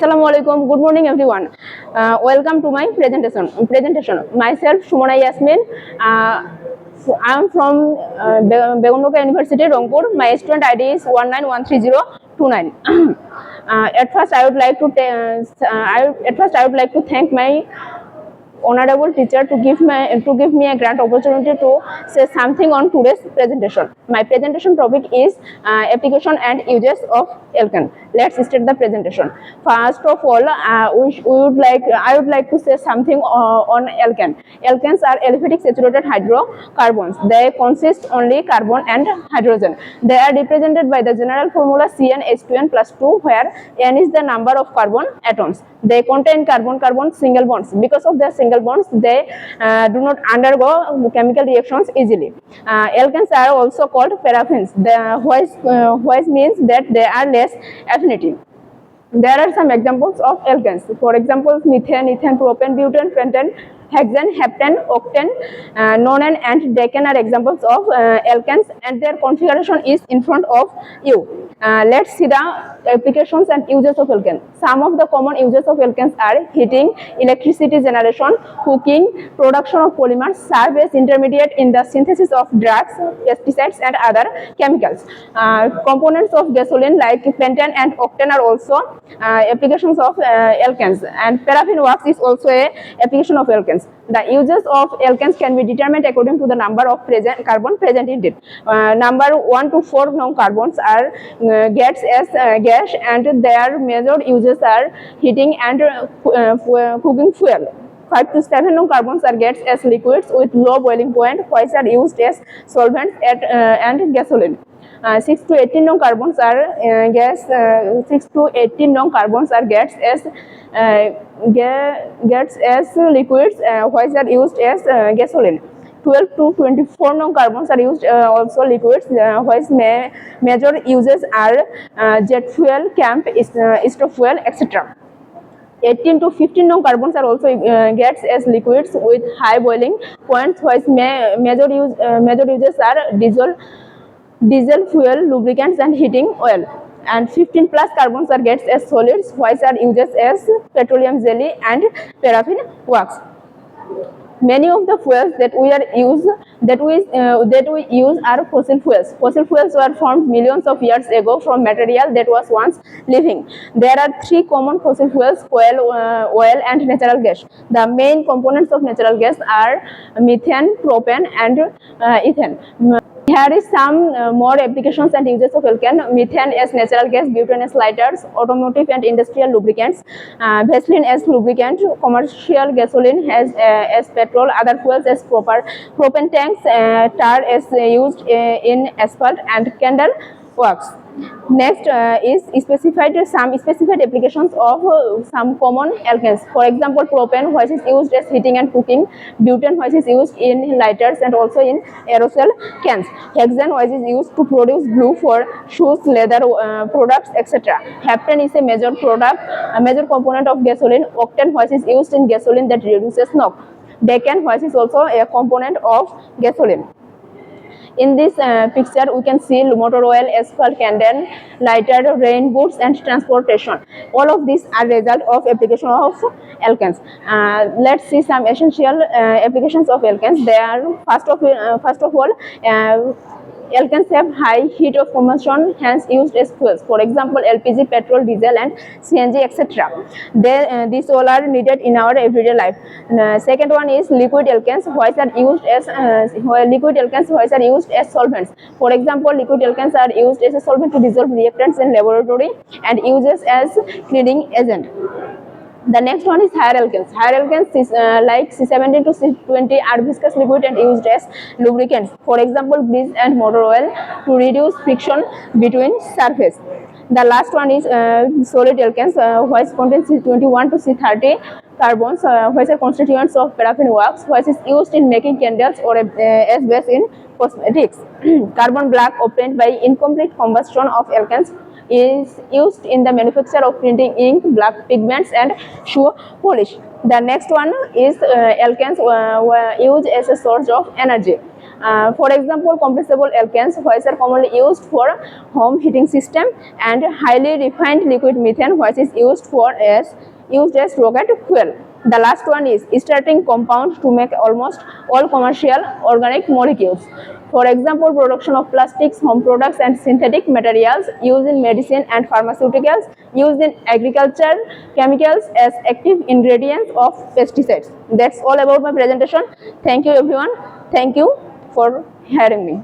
Assalamu alaikum. Good morning, everyone. Welcome to my presentation. Myself, Sumona Yeasmin. I am from Begonboka University, Rangpur. My student ID is 1913029. At first, I would like to thank my honorable teacher to give me a grand opportunity to say something on today's presentation. My presentation topic is application and uses of alkane. Let's start the presentation. First of all, I would like to say something on alkane. Alkanes are aliphatic saturated hydrocarbons. They consist only carbon and hydrogen. They are represented by the general formula CnH2n plus 2, where n is the number of carbon atoms. They contain carbon-carbon single bonds. Because of their single bonds, they do not undergo chemical reactions easily. Alkanes are also called paraffins, which means that they are less affinity. There are some examples of alkanes. For example, methane, ethane, propane, butane, pentane, hexane, heptane, octane, nonane, and decane are examples of alkanes, and their configuration is in front of you. Let's see the applications and uses of alkane. Some of the common uses of alkanes are heating, electricity generation, cooking, production of polymers, serve as intermediate in the synthesis of drugs, pesticides, and other chemicals. Components of gasoline like pentane and octane are also applications of alkanes, and paraffin wax is also a application of alkanes. The uses of alkanes can be determined according to the number of carbon present in it. Number 1 to 4 known carbons are gets as gas, and their major uses are heating and cooking fuel. 5 to 7 known carbons are gets as liquids with low boiling point, which are used as solvents and gasoline. 6 to 18 known carbons are 6 to 18 known carbons are gets as liquids, which are used as gasoline. 12 to 24 known carbons are used also liquids, which major uses are jet fuel, camp, stove fuel, etc. 18 to 15 known carbons are also gets as liquids with high boiling points, which major uses are diesel fuel, lubricants, and heating oil. And 15 plus carbons are gets as solids, which are uses as petroleum jelly and paraffin wax. Many of the fuels that we use are fossil fuels. Fossil fuels were formed millions of years ago from material that was once living. There are 3 common fossil fuels: coal, oil, and natural gas. The main components of natural gas are methane, propane, and ethane. Here is some more applications and uses of alkane. Methane as natural gas, butane as lighters, automotive and industrial lubricants, Vaseline as lubricant, commercial gasoline as petrol, other fuels as propane tanks, tar as used in asphalt, and candle wax. Next is some specified applications of some common alkanes. For example, propane, which is used as heating and cooking; butane, which is used in lighters and also in aerosol cans; hexane, which is used to produce glue for shoes, leather products, etc. Heptane is a major component of gasoline. Octane, which is used in gasoline that reduces NOx. Decane, which is also a component of gasoline. In this picture, we can see motor oil, asphalt, candle, lighter, rain boots, and transportation. All of these are result of application of alkanes. Let's see some essential applications of alkanes. They are first of all, alkanes have high heat of combustion, hence used as fuels. For example, LPG, petrol, diesel, and CNG, etc. These all are needed in our everyday life. Second one is liquid alkanes, which are used as solvents. For example, liquid alkanes are used as a solvent to dissolve reactants in laboratory and uses as cleaning agent. The next one is higher alkanes. Higher alkanes is like C17 to C20 are viscous liquid and used as lubricants. For example, grease and motor oil to reduce friction between surface. The last one is solid alkanes, which contains C21 to C30 carbons, which are constituents of paraffin wax, which is used in making candles or as base in cosmetics. Carbon black obtained by incomplete combustion of alkanes is used in the manufacture of printing ink, black pigments, and shoe polish. The next one is alkanes used as a source of energy. For example, compressible alkanes, which are commonly used for home heating system, and highly refined liquid methane, which is used as rocket fuel. The last one is starting compounds to make almost all commercial organic molecules. For example, production of plastics, home products, and synthetic materials used in medicine and pharmaceuticals, used in agriculture, chemicals as active ingredients of pesticides. That's all about my presentation. Thank you, everyone. Thank you for hearing me.